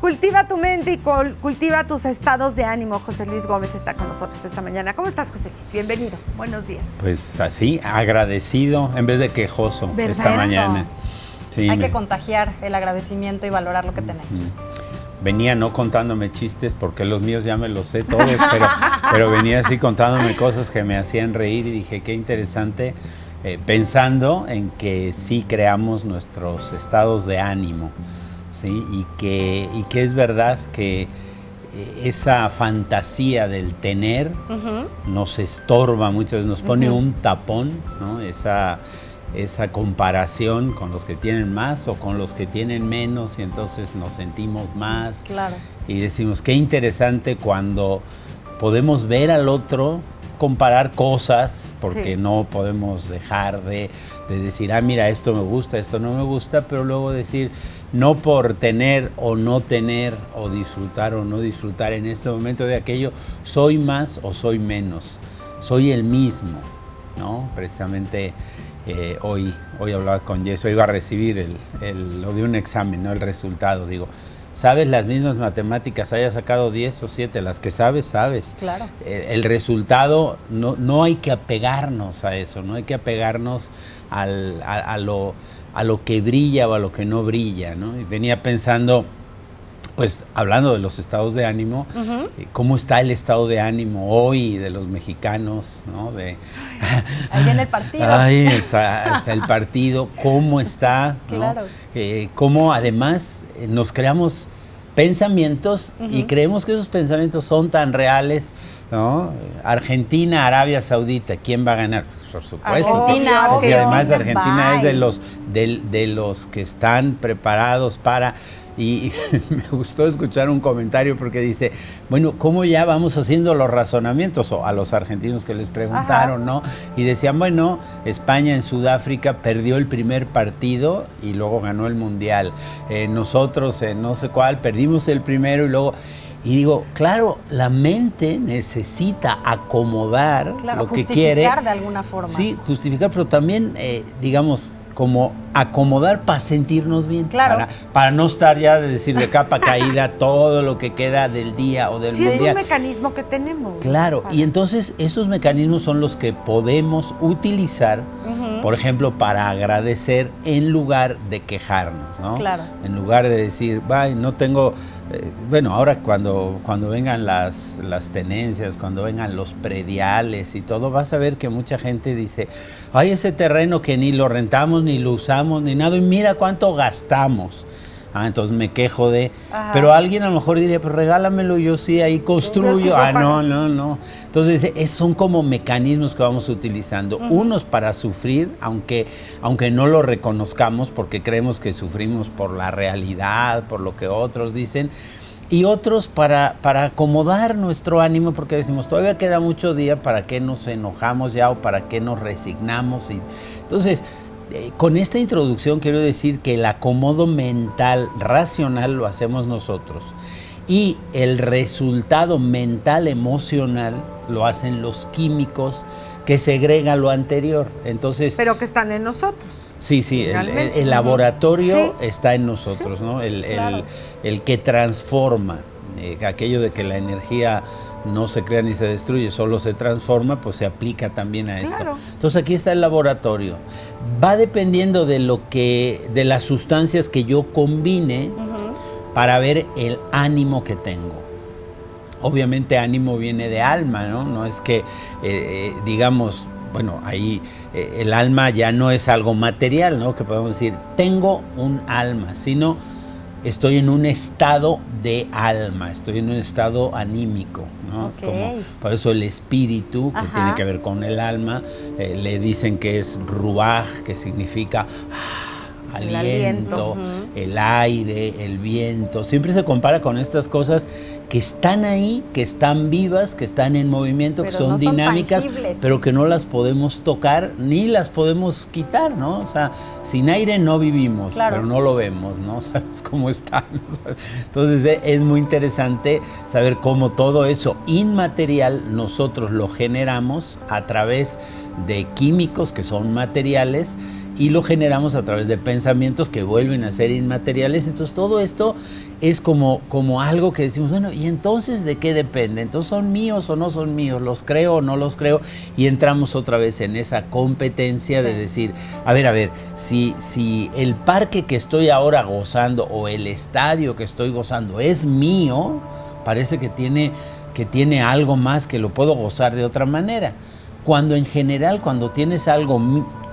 Cultiva tu mente y cultiva tus estados de ánimo. José Luis Gómez está con nosotros esta mañana. ¿Cómo estás, José Luis? Bienvenido. Buenos días. Pues así, agradecido en vez de quejoso esta mañana. Sí, hay que contagiar el agradecimiento y valorar lo que tenemos. Venía no contándome chistes porque los míos ya me los sé todos, pero venía así contándome cosas que me hacían reír y dije, qué interesante, pensando en que sí creamos nuestros estados de ánimo, ¿sí? y que es verdad que esa fantasía del tener nos estorba muchas veces, nos pone un tapón, ¿no? Esa comparación con los que tienen más o con los que tienen menos, y entonces nos sentimos más. Claro. Y decimos, qué interesante cuando podemos ver al otro, comparar cosas, porque no podemos dejar de decir, mira, esto me gusta, esto no me gusta, pero luego decir, no por tener o no tener, o disfrutar o no disfrutar en este momento de aquello, soy más o soy menos, soy el mismo, ¿no? Precisamente hoy hablaba con Jess, iba a recibir lo de un examen, ¿no? El resultado, digo, ¿sabes las mismas matemáticas, haya sacado 10 o 7, las que sabes? Claro. El resultado, no hay que apegarnos a eso, no hay que apegarnos a lo que brilla o a lo que no brilla, ¿no? Y venía pensando, pues hablando de los estados de ánimo, ¿cómo está el estado de ánimo hoy de los mexicanos, ¿no? Ahí viene el partido. Ahí está el partido, ¿cómo está? Claro. ¿No? Cómo además nos creamos pensamientos y creemos que esos pensamientos son tan reales, ¿no? Argentina, Arabia Saudita, ¿quién va a ganar? Por supuesto. Argentina, y además Argentina es de los que están preparados para... Y me gustó escuchar un comentario porque dice, bueno, ¿cómo ya vamos haciendo los razonamientos? O a los argentinos que les preguntaron, ¿no? Y decían, bueno, España en Sudáfrica perdió el primer partido y luego ganó el Mundial. Nosotros en no sé cuál perdimos el primero y luego... Y digo, claro, la mente necesita acomodar lo que quiere. Justificar de alguna forma. Sí, justificar, pero también, digamos, como acomodar para sentirnos bien. Claro. Para no estar ya de decir de capa caída todo lo que queda del día o del mundial. Sí, es un mecanismo que tenemos. Claro, y entonces esos mecanismos son los que podemos utilizar, por ejemplo, para agradecer en lugar de quejarnos, ¿no? Claro. En lugar de decir, no tengo... bueno, ahora cuando vengan las tenencias, cuando vengan los prediales y todo, vas a ver que mucha gente dice, ay, ese terreno que ni lo rentamos, ni lo usamos, ni nada, y mira cuánto gastamos. Entonces me quejo pero alguien a lo mejor diría, pues regálamelo, yo sí, ahí construyo. No. Entonces son como mecanismos que vamos utilizando, unos para sufrir, aunque no lo reconozcamos porque creemos que sufrimos por la realidad, por lo que otros dicen, y otros para acomodar nuestro ánimo, porque decimos, todavía queda mucho día, ¿para qué nos enojamos ya o para qué nos resignamos? Y entonces... con esta introducción quiero decir que el acomodo mental, racional, lo hacemos nosotros. Y el resultado mental, emocional, lo hacen los químicos que segregan lo anterior. Entonces, pero que están en nosotros. Sí, el laboratorio está en nosotros, ¿no? Claro. El que transforma, aquello de que la energía no se crea ni se destruye, solo se transforma, pues se aplica también a esto. Claro. Entonces aquí está el laboratorio. Va dependiendo de las sustancias que yo combine para ver el ánimo que tengo. Obviamente ánimo viene de alma, ¿no? No es que, digamos, bueno, ahí el alma ya no es algo material, ¿no? Que podemos decir, tengo un alma, sino... estoy en un estado de alma, estoy en un estado anímico, ¿no? Okay. Como, por eso el espíritu, que tiene que ver con el alma, le dicen que es ruaj, que significa aliento, el aire, el viento. Siempre se compara con estas cosas que están ahí, que están vivas, que están en movimiento, pero que son no dinámicas, tangibles, pero que no las podemos tocar ni las podemos quitar, ¿no? O sea, sin aire no vivimos, pero no lo vemos, ¿no? ¿Sabes cómo está? Entonces es muy interesante saber cómo todo eso inmaterial nosotros lo generamos a través de químicos que son materiales. y lo generamos a través de pensamientos que vuelven a ser inmateriales. Entonces todo esto es como algo que decimos, bueno, ¿y entonces de qué depende? Entonces, ¿son míos o no son míos? ¿Los creo o no los creo? Y entramos otra vez en esa competencia de decir, a ver, si el parque que estoy ahora gozando o el estadio que estoy gozando es mío, parece que tiene algo más que lo puedo gozar de otra manera. Cuando en general, cuando tienes algo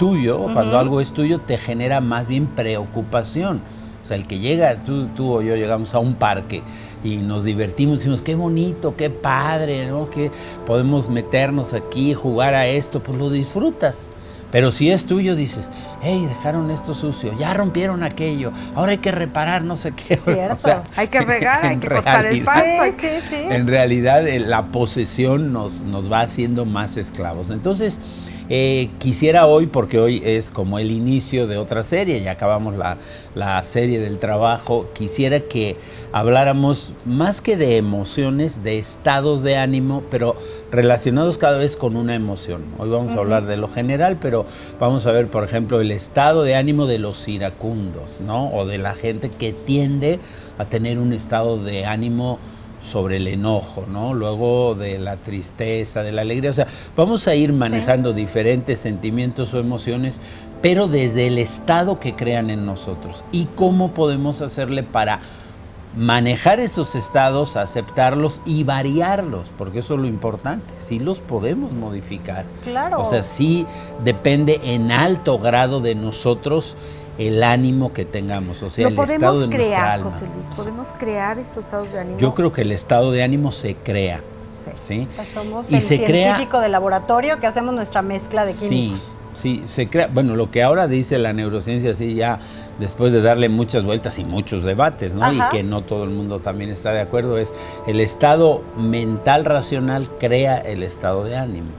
tuyo, cuando algo es tuyo, te genera más bien preocupación. O sea, el que llega, tú o yo llegamos a un parque y nos divertimos, decimos, qué bonito, qué padre, ¿no? Que podemos meternos aquí, jugar a esto, pues lo disfrutas. Pero si es tuyo, dices, hey, dejaron esto sucio, ya rompieron aquello, ahora hay que reparar no sé qué. Cierto. O sea, hay que regar, hay que cortar el pasto. Sí. En realidad, la posesión nos va haciendo más esclavos. Entonces, quisiera hoy, porque hoy es como el inicio de otra serie, ya acabamos la serie del trabajo, quisiera que habláramos más que de emociones, de estados de ánimo, pero relacionados cada vez con una emoción. Hoy vamos a hablar de lo general, pero vamos a ver, por ejemplo, el estado de ánimo de los iracundos, ¿no? O de la gente que tiende a tener un estado de ánimo sobre el enojo, ¿no? Luego de la tristeza, de la alegría. O sea, vamos a ir manejando diferentes sentimientos o emociones, pero desde el estado que crean en nosotros. ¿Y cómo podemos hacerle para manejar esos estados, aceptarlos y variarlos? Porque eso es lo importante. Sí los podemos modificar. Claro. O sea, sí depende en alto grado de nosotros el ánimo que tengamos, o sea, el estado de nuestra alma. José Luis, ¿podemos crear estos estados de ánimo? Yo creo que el estado de ánimo se crea, ¿sí? O sea, somos y el se científico de laboratorio que hacemos nuestra mezcla de químicos. Sí, se crea. Bueno, lo que ahora dice la neurociencia, sí, ya después de darle muchas vueltas y muchos debates, ¿no? Y que no todo el mundo también está de acuerdo, es el estado mental racional crea el estado de ánimo.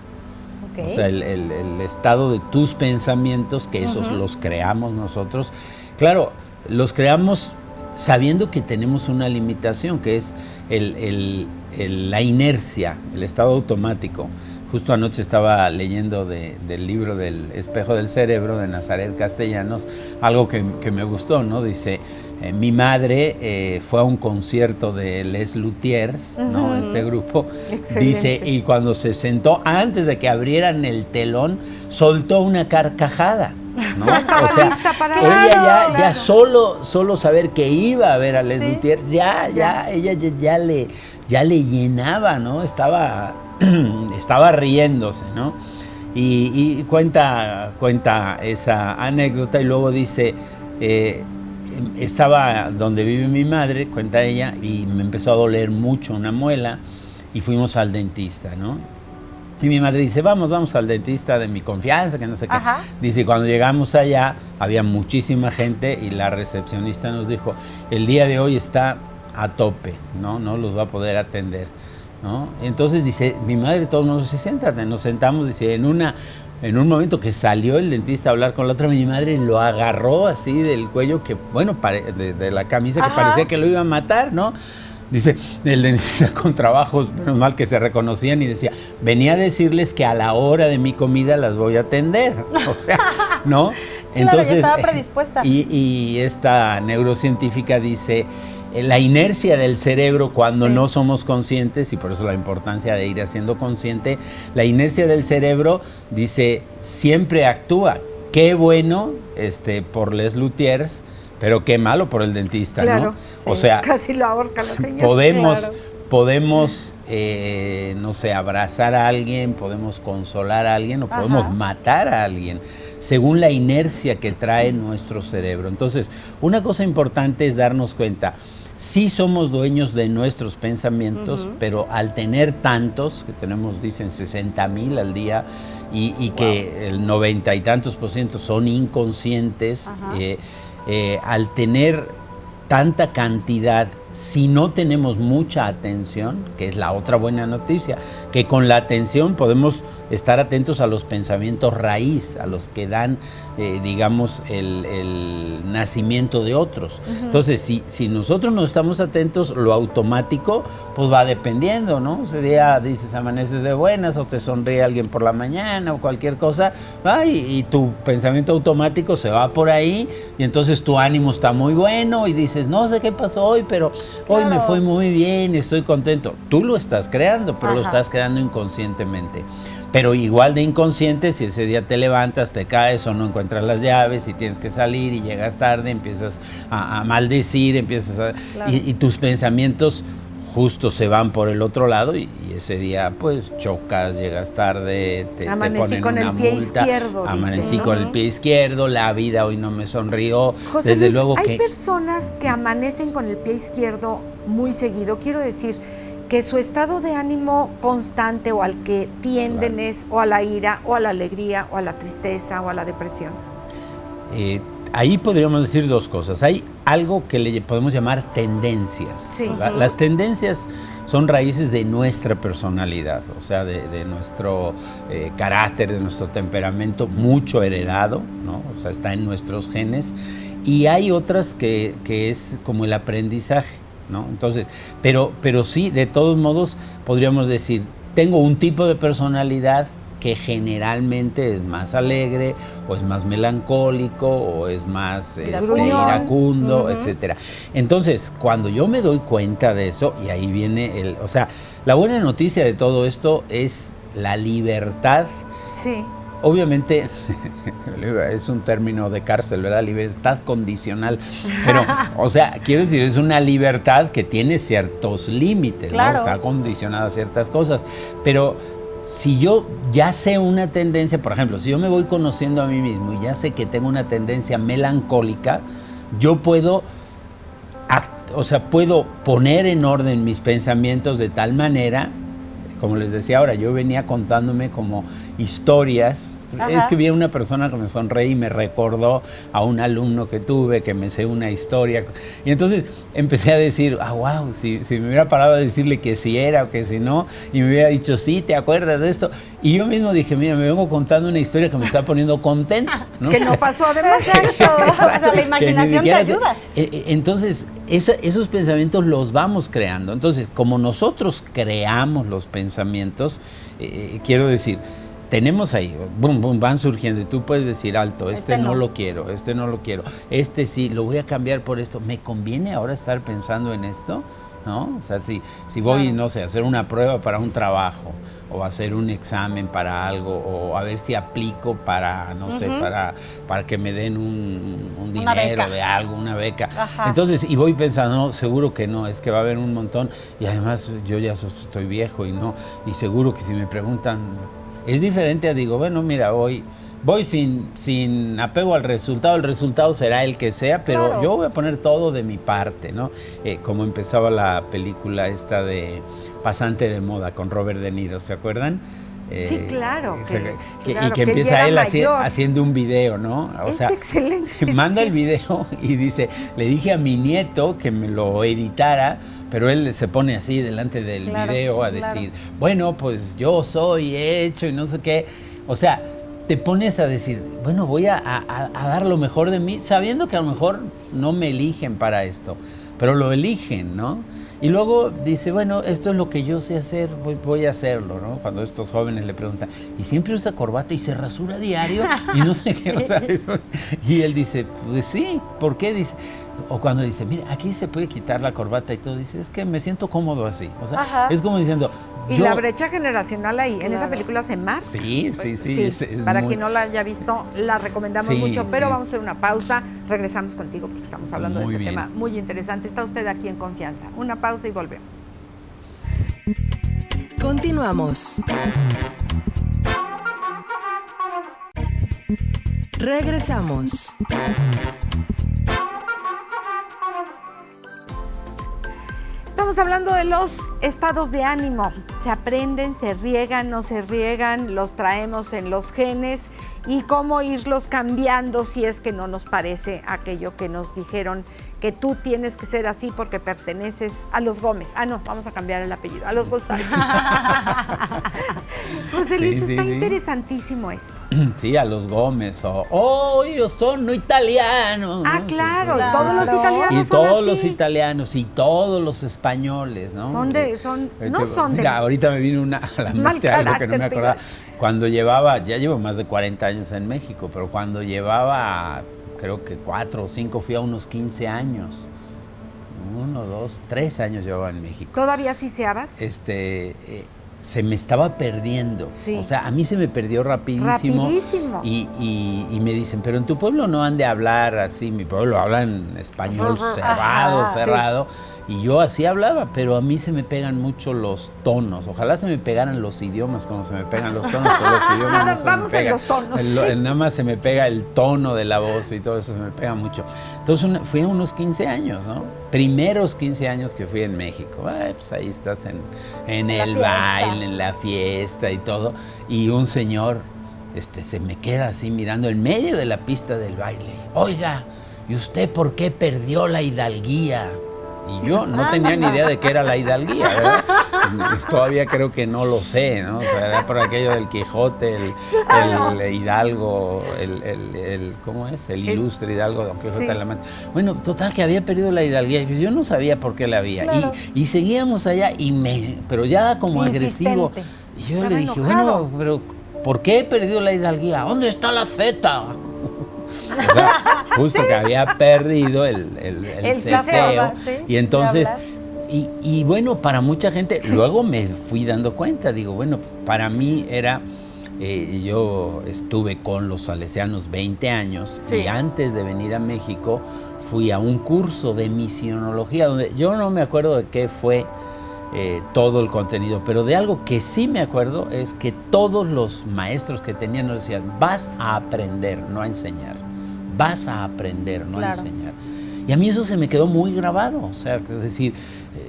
O sea, el estado de tus pensamientos, que esos los creamos nosotros. Claro, los creamos sabiendo que tenemos una limitación, que es la inercia, el estado automático. Justo anoche estaba leyendo del libro del Espejo del Cerebro de Nazaret Castellanos, algo que me gustó, ¿no? Dice, mi madre fue a un concierto de Les Luthiers, ¿no? Este grupo. Excelente. Dice, y cuando se sentó, antes de que abrieran el telón, soltó una carcajada, ¿no? O sea, lista para ella ya solo saber que iba a ver a Les Luthiers, ella ya le llenaba, ¿no? Estaba riéndose, ¿no? Y cuenta esa anécdota y luego dice, estaba donde vive mi madre, cuenta ella, y me empezó a doler mucho una muela y fuimos al dentista, ¿no? Y mi madre dice, vamos al dentista de mi confianza, que no sé qué. Dice, cuando llegamos allá, había muchísima gente y la recepcionista nos dijo, el día de hoy está a tope, no los va a poder atender, ¿no? Entonces dice, mi madre, todos nos dice, siéntate, nos sentamos, dice, en un momento que salió el dentista a hablar con la otra, mi madre lo agarró así del cuello, que bueno, de la camisa, que parecía que lo iba a matar, ¿no? Dice, el dentista con trabajos, menos mal que se reconocían, y decía, venía a decirles que a la hora de mi comida las voy a atender, o sea, ¿no? Entonces, claro, ya estaba predispuesta. Y esta neurocientífica dice, la inercia del cerebro cuando no somos conscientes, y por eso la importancia de ir haciendo consciente, la inercia del cerebro, dice, siempre actúa. Qué bueno por Les Luthiers, pero qué malo por el dentista, claro, ¿no? Sí. O sea, casi lo ahorca la señora. Podemos no sé, abrazar a alguien, podemos consolar a alguien o podemos matar a alguien, según la inercia que trae nuestro cerebro. Entonces, una cosa importante es darnos cuenta, sí somos dueños de nuestros pensamientos, pero al tener tantos, que tenemos, dicen, 60,000 al día, y que el 90 y tantos % son inconscientes, al tener tanta cantidad si no tenemos mucha atención, que es la otra buena noticia, que con la atención podemos estar atentos a los pensamientos raíz, a los que dan, digamos, el nacimiento de otros. Entonces, si nosotros no estamos atentos, lo automático, pues va dependiendo, ¿no? Ese día dices, amaneces de buenas, o te sonríe alguien por la mañana, o cualquier cosa, y tu pensamiento automático se va por ahí, y entonces tu ánimo está muy bueno, y dices, no sé qué pasó hoy, pero hoy me fue muy bien, estoy contento. Tú lo estás creando, pero lo estás creando inconscientemente. Pero igual de inconsciente, si ese día te levantas, te caes o no encuentras las llaves y tienes que salir y llegas tarde, empiezas a maldecir, y tus pensamientos justo se van por el otro lado y ese día pues chocas, llegas tarde, te ponen con una el pie multa. Izquierdo, Amanecí dice, con el pie izquierdo, la vida hoy no me sonrió. José Desde Luis, luego hay personas que amanecen con el pie izquierdo muy seguido. Quiero decir que su estado de ánimo constante o al que tienden es o a la ira o a la alegría o a la tristeza o a la depresión. Ahí podríamos decir dos cosas. Hay algo que le podemos llamar tendencias. Sí. Las tendencias son raíces de nuestra personalidad, o sea, de nuestro carácter, de nuestro temperamento, mucho heredado, ¿no? O sea, está en nuestros genes. Y hay otras que es como el aprendizaje, ¿no? Entonces, pero sí, de todos modos, podríamos decir, tengo un tipo de personalidad que generalmente es más alegre, o es más melancólico, o es más iracundo, etcétera. Entonces, cuando yo me doy cuenta de eso, y ahí viene o sea, la buena noticia de todo esto es la libertad. Sí. Obviamente, es un término de cárcel, ¿verdad? Libertad condicional. Pero, o sea, quiero decir, es una libertad que tiene ciertos límites, ¿no? Está condicionada a ciertas cosas. Pero si yo ya sé una tendencia, por ejemplo, si yo me voy conociendo a mí mismo y ya sé que tengo una tendencia melancólica, yo puedo poner en orden mis pensamientos de tal manera, como les decía ahora, yo venía contándome como historias. Es que vi a una persona que me sonreí y me recordó a un alumno que tuve, que me sé una historia. Y entonces empecé a decir, wow, si me hubiera parado a decirle que sí era o que si no, y me hubiera dicho, sí, ¿te acuerdas de esto? Y yo mismo dije, mira, me vengo contando una historia que me está poniendo contento, ¿no? Que no pasó además. O sea, la imaginación te ayuda. Entonces, esos pensamientos los vamos creando. Entonces, como nosotros creamos los pensamientos, quiero decir, tenemos ahí, boom, boom, van surgiendo y tú puedes decir, alto, este no lo quiero, este no lo quiero, este sí, lo voy a cambiar por esto. ¿Me conviene ahora estar pensando en esto? ¿No? O sea, si voy, no sé, a hacer una prueba para un trabajo o hacer un examen para algo o a ver si aplico para, no sé, para que me den un dinero de algo, una beca. Entonces, y voy pensando, no, seguro que no, es que va a haber un montón y además yo ya estoy viejo y seguro que si me preguntan, es diferente a digo, bueno, mira, voy sin apego al resultado, el resultado será el que sea, pero yo voy a poner todo de mi parte, ¿no? Como empezaba la película esta de Pasante de Moda con Robert De Niro, ¿se acuerdan? Sí, claro. Y que empieza él haciendo un video, ¿no? O sea, excelente. Manda el video y dice, le dije a mi nieto que me lo editara, pero él se pone así delante del video a decir, bueno, pues yo soy hecho y no sé qué. O sea, te pones a decir, bueno, voy a dar lo mejor de mí, sabiendo que a lo mejor no me eligen para esto, pero lo eligen, ¿no? Y luego dice, bueno, esto es lo que yo sé hacer, voy a hacerlo, ¿no? Cuando estos jóvenes le preguntan, ¿y siempre usa corbata y se rasura diario? Y no sé qué, o sea, eso. Y él dice, pues sí, ¿por qué? Dice, o cuando dice, mira, aquí se puede quitar la corbata y todo, dice, es que me siento cómodo así. O sea, es como diciendo... Y la brecha generacional ahí, en esa película se marca. Sí. Es para quien no la haya visto, la recomendamos mucho, pero vamos a hacer una pausa, regresamos contigo porque estamos hablando de este tema muy interesante. Está usted aquí en Confianza. Una pausa y volvemos. Continuamos. Regresamos. estamos hablando de los estados de ánimo. Se aprenden, se riegan, no se riegan, los traemos en los genes y cómo irlos cambiando si es que no nos parece aquello que nos dijeron que tú tienes que ser así porque perteneces a los Gómez. Ah, no, vamos a cambiar el apellido, a los González. José Luis, está interesantísimo esto. Sí, a los Gómez. Oh, ellos son no italianos. Ah, ¿no? claro, Claro. todos los italianos Y son todos así. los italianos y todos los españoles, ¿no? Mira, ahorita me vino a la mal mente algo que no me carácter, acordaba. Cuando llevaba, ya llevo más de 40 años en México, pero cuando llevaba, creo que 4 o 5, fui a unos 15 años. 1, 2, 3 años llevaba en México. ¿Todavía siseabas? Se me estaba perdiendo. Sí. O sea, a mí se me perdió rapidísimo. Rapidísimo. Y me dicen, pero en tu pueblo no han de hablar así. Mi pueblo habla en español cerrado. Y yo así hablaba, pero a mí se me pegan mucho los tonos. Ojalá se me pegaran los idiomas como se me pegan los tonos, pero los idiomas no se Vamos me en pegan. los tonos. Nada más se me pega el tono de la voz y todo eso se me pega mucho. Entonces fui a unos 15 años, ¿no? Primeros 15 años que fui en México. Ay, pues ahí estás en el baile, en la fiesta y todo. Y un señor se me queda así mirando en medio de la pista del baile. Oiga, ¿y usted por qué perdió la hidalguía? Y yo no tenía ni idea de qué era la hidalguía, ¿verdad? Todavía creo que no lo sé, ¿no? O sea, era por aquello del Quijote, el hidalgo, ¿cómo es? El ilustre hidalgo Don Quijote de la Mancha. Bueno, total, que había perdido la hidalguía. Yo no sabía por qué la había. Claro. Y seguíamos allá, pero ya como agresivo. Y yo le dije, bueno, pero ¿por qué he perdido la hidalguía? ¿Dónde está la Z? O sea, justo que había perdido el cefeo. Y entonces, y bueno, para mucha gente, luego me fui dando cuenta, digo, bueno, para mí era, yo estuve con los salesianos 20 años y antes de venir a México fui a un curso de misionología, donde yo no me acuerdo de qué fue todo el contenido, pero de algo que sí me acuerdo es que todos los maestros que tenían nos decían, vas a aprender, no a enseñar, vas a aprender, no a enseñar. Y a mí eso se me quedó muy grabado, o sea, es decir,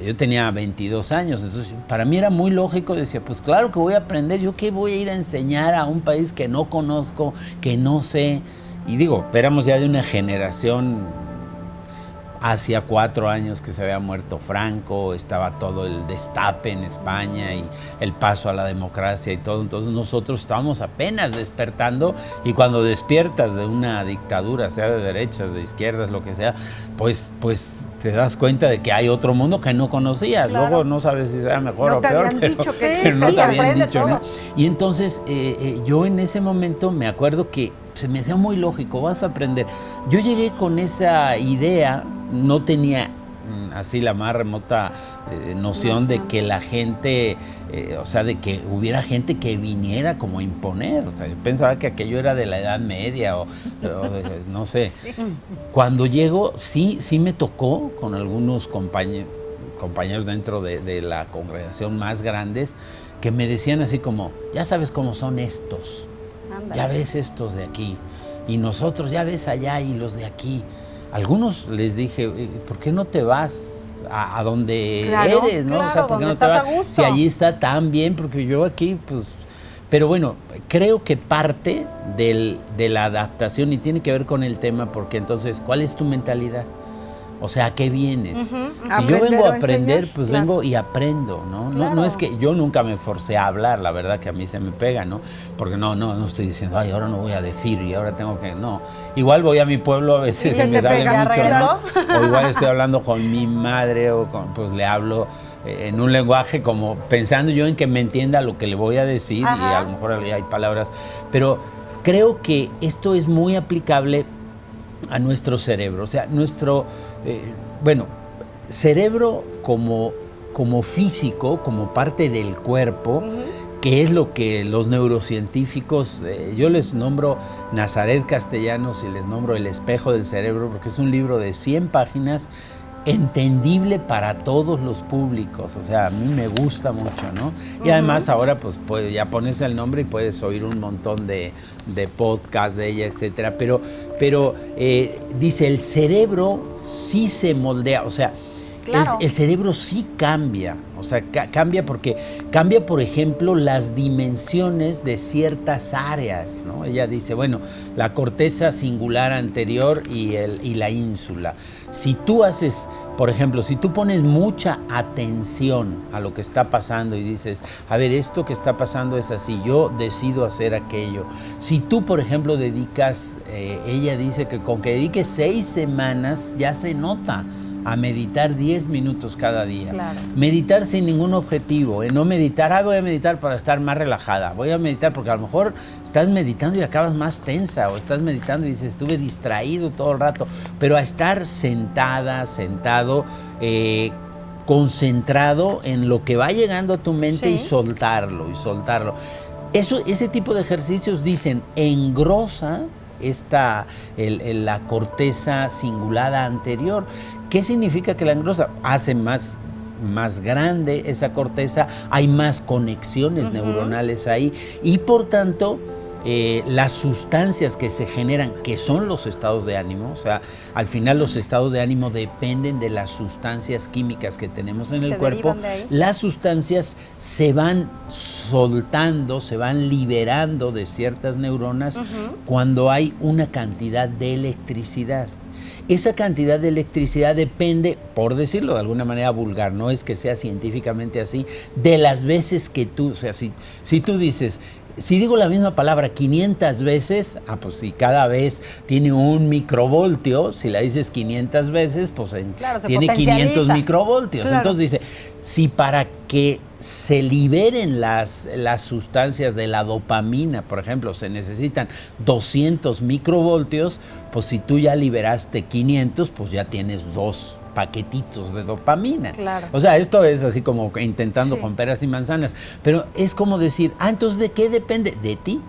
yo tenía 22 años, entonces para mí era muy lógico, decía, pues claro que voy a aprender, yo qué voy a ir a enseñar a un país que no conozco, que no sé, y digo, éramos ya de una generación. Hacía 4 años que se había muerto Franco, estaba todo el destape en España y el paso a la democracia y todo. Entonces nosotros estábamos apenas despertando y cuando despiertas de una dictadura, sea de derechas, de izquierdas, lo que sea, pues te das cuenta de que hay otro mundo que no conocías. Claro. Luego no sabes si sea mejor o peor, pero no te habían dicho, ¿no? Y entonces yo en ese momento me acuerdo que se me hacía muy lógico, vas a aprender. Yo llegué con esa idea, no tenía así la más remota noción de que la gente, o sea, de que hubiera gente que viniera como a imponer. O sea, yo pensaba que aquello era de la Edad Media o no sé. Sí. Cuando llego, sí me tocó con algunos compañeros dentro de la congregación más grandes que me decían así como, ya sabes cómo son estos. Ya ves estos de aquí, y nosotros ya ves allá y los de aquí. Algunos les dije, ¿por qué no te vas a donde eres? ¿No? Claro, o sea, ¿por qué no te vas? A gusto. Si allí está tan bien, porque yo aquí, pues... Pero bueno, creo que parte de la adaptación, y tiene que ver con el tema, porque entonces, ¿cuál es tu mentalidad? O sea, ¿a qué vienes? Si yo vengo a aprender, pues vengo y aprendo, ¿no? Claro. No es que yo nunca me forcé a hablar, la verdad que a mí se me pega, ¿no? Porque no estoy diciendo, ay, ahora no voy a decir y ahora tengo que... No, igual voy a mi pueblo, a veces se me sale mucho, ¿no? O igual estoy hablando con mi madre o pues le hablo en un lenguaje como pensando yo en que me entienda lo que le voy a decir. Ajá. Y a lo mejor hay palabras, pero creo que esto es muy aplicable a nuestro cerebro, o sea, nuestro, cerebro como físico, como parte del cuerpo, que es lo que los neurocientíficos, yo les nombro Nazaret Castellanos y les nombro El espejo del cerebro, porque es un libro de 100 páginas, entendible para todos los públicos, o sea, a mí me gusta mucho, ¿no? Y además ahora pues ya pones el nombre y puedes oír un montón de podcasts de ella, etcétera, pero dice, el cerebro sí se moldea, o sea, Claro. el cerebro sí cambia, o sea, cambia porque cambia, por ejemplo, las dimensiones de ciertas áreas, ¿no? Ella dice, bueno, la corteza singular anterior y la ínsula. Si tú haces, por ejemplo, si tú pones mucha atención a lo que está pasando y dices, a ver, esto que está pasando es así, yo decido hacer aquello. Si tú, por ejemplo, dedicas, ella dice que con que dediques 6 semanas ya se nota a meditar 10 minutos cada día. Claro. Meditar sin ningún objetivo, no meditar, voy a meditar para estar más relajada, voy a meditar porque a lo mejor estás meditando y acabas más tensa, o estás meditando y dices, estuve distraído todo el rato, pero a estar sentada, sentado, concentrado en lo que va llegando a tu mente, Sí. y soltarlo, ese tipo de ejercicios, dicen, engrosa la corteza cingulada anterior. ¿Qué significa que la engrosa? Hace más grande esa corteza, hay más conexiones neuronales ahí, y por tanto las sustancias que se generan, que son los estados de ánimo, o sea, al final los estados de ánimo dependen de las sustancias químicas que tenemos en el cuerpo. derivan de ahí. Las sustancias se van soltando, se van liberando de ciertas neuronas cuando hay una cantidad de electricidad. Esa cantidad de electricidad depende, por decirlo de alguna manera vulgar, no es que sea científicamente así, de las veces que tú, o sea, si tú dices, si digo la misma palabra 500 veces, pues si cada vez tiene 1 microvoltio, si la dices 500 veces, pues Claro, se tiene potencializa. 500 microvoltios. Claro. Entonces dice, si para que se liberen las sustancias de la dopamina, por ejemplo, se necesitan 200 microvoltios, pues si tú ya liberaste 500, pues ya tienes 2 paquetitos de dopamina. Claro. O sea, esto es así como intentando Sí. con peras y manzanas, pero es como decir, entonces ¿de qué depende? De ti.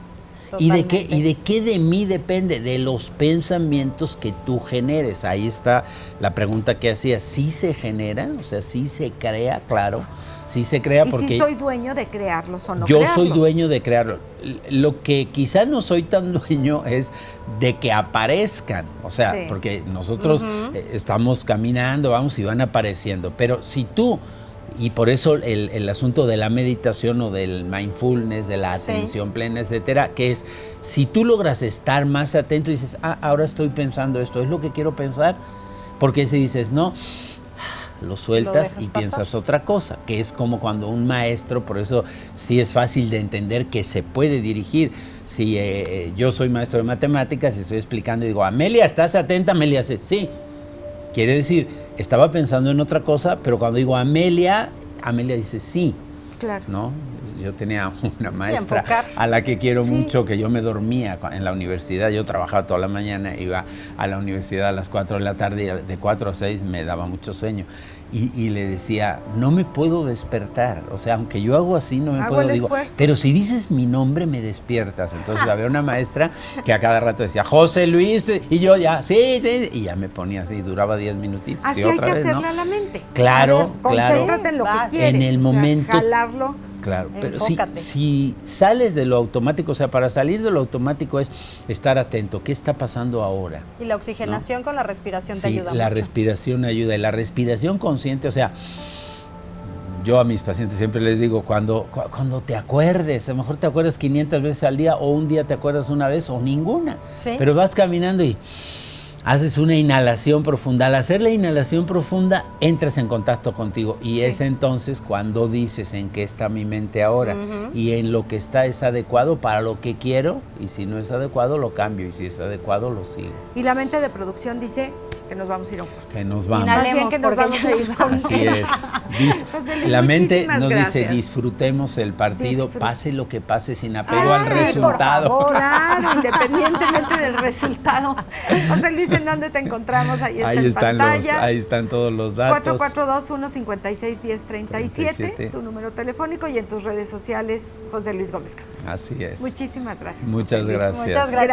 ¿Y de qué de mí depende? De los pensamientos que tú generes. Ahí está la pregunta que hacía. ¿Sí se genera? O sea, ¿sí se crea? Claro, sí se crea Y porque si soy dueño de crearlos o no yo crearlos. soy dueño de crearlo. Lo que quizá no soy tan dueño es de que aparezcan. O sea, Sí. porque nosotros estamos caminando, vamos, y van apareciendo. Pero si tú, y por eso el asunto de la meditación o del mindfulness, de la Sí. atención plena, etcétera, que es, si tú logras estar más atento y dices, ahora estoy pensando esto, es lo que quiero pensar, porque si dices, no, lo sueltas dejas y pasar. piensas otra cosa, que es como cuando un maestro, por eso sí es fácil de entender que se puede dirigir. Si yo soy maestro de matemáticas y estoy explicando y digo, Amelia, ¿estás atenta? Amelia dice, sí. Quiere decir, estaba pensando en otra cosa, pero cuando digo Amelia dice sí, Claro. ¿no? Yo tenía una maestra enfocar. a la que quiero Sí. mucho, que yo me dormía en la universidad. Yo trabajaba toda la mañana, iba a la universidad a las 4 de la tarde y de 4 a 6 me daba mucho sueño. Y le decía, no me puedo despertar. O sea, aunque yo hago así, no me Hago puedo. el Digo, esfuerzo. pero si dices mi nombre, me despiertas. Entonces había una maestra que a cada rato decía, José Luis, y yo ya, sí, y ya me ponía así, duraba 10 minutitos. Así y hay otra que vez, hacerle ¿no? a la mente. Claro, A ver, concéntrate en lo que Vas. quieres. En el o sea, momento. jalarlo. Claro, pero si, Enfócate. si sales de lo automático, o sea, para salir de lo automático es estar atento. ¿Qué está pasando ahora? Y la oxigenación con la respiración te Sí, ayuda la mucho. respiración ayuda. Y la respiración consciente, o sea, yo a mis pacientes siempre les digo, cuando te acuerdes, a lo mejor te acuerdas 500 veces al día, o un día te acuerdas una vez, o ninguna. Sí. Pero vas caminando y haces una inhalación profunda. Al hacer la inhalación profunda, entras en contacto contigo. Y Sí. es entonces cuando dices en qué está mi mente ahora. Y en lo que está es adecuado para lo que quiero. Y si no es adecuado, lo cambio. Y si es adecuado, lo sigo. Y la mente de producción dice que nos vamos a ir a un corte. Que nos vamos. Inhalemos, Más bien que nos porque vamos ya a nos ir con Así eso. es. José Luis, La mente muchísimas nos dice, gracias. disfrutemos el partido, pase lo que pase, sin apego al Ay, resultado. Por favor, claro, independientemente del resultado. José Luis, ¿en dónde te encontramos? Ahí está en pantalla. Ahí están todos los datos. 442-156-1037, tu número telefónico, y en tus redes sociales, José Luis Gómez Campos. Así es. Muchísimas gracias. Muchas José Luis. gracias. Muchas gracias.